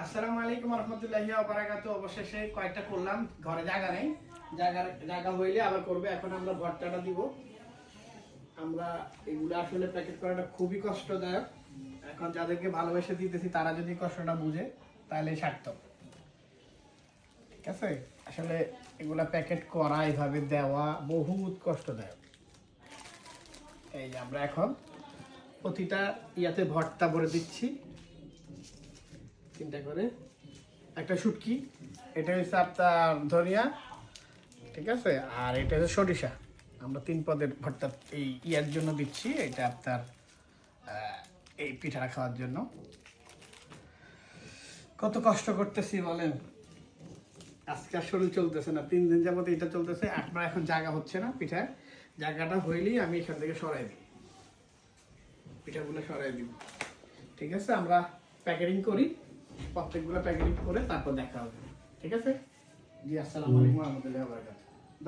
আসসালামু আলাইকুম রহমতুল্লাহি ওয়া বারাকাতুহু। অবশেষে কয়েকটা করলাম, ঘরে জায়গা নেই, জায়গা হইলে আবার করবে। এখন আমরা ভর্তাটা দিব। আমরা এগুলো আসলে প্যাকেট করাটা খুবই কষ্টদায়ক। এখন যাদেরকে ভালোবেসে দিতেছি তারা যদি কষ্টটা বুঝে তাহলে সার্থক। ঠিক আছে, আসলে এগুলা প্যাকেট করা এভাবে দেওয়া বহুত কষ্টদায়ক। এই যে আমরা এখন প্রতিটা ইয়াতে ভর্তা ভরে দিচ্ছি, চিন্তা করে। একটা শুটকি, এটা হচ্ছে আপনার ধনিয়া, ঠিক আছে, আর এটা হচ্ছে সরিষা। আমরা 3 পদের ভর্তা এই ইয়ার জন্য দিচ্ছি। এটা আপনার এই পিঠাটা খাওয়ার জন্য। কত কষ্ট করতেছি বলেন, আজকে আর শরীর চলতেছে না, 3 দিন যাবত এটা চলতেছে। আপনার এখন জায়গা হচ্ছে না পিঠার, জায়গাটা হইলেই আমি এখান থেকে সরাই দিই, পিঠাগুলো সরাই দিব। ঠিক আছে, আমরা প্যাকেটিং করি, প্রত্যেকগুলো প্যাকেটিং করে তারপর দেখা হবে। ঠিক আছে জি, আসসালামু আলাইকুম ওয়া রাহমাতুল্লাহি ওয়া বারাকাতুহু।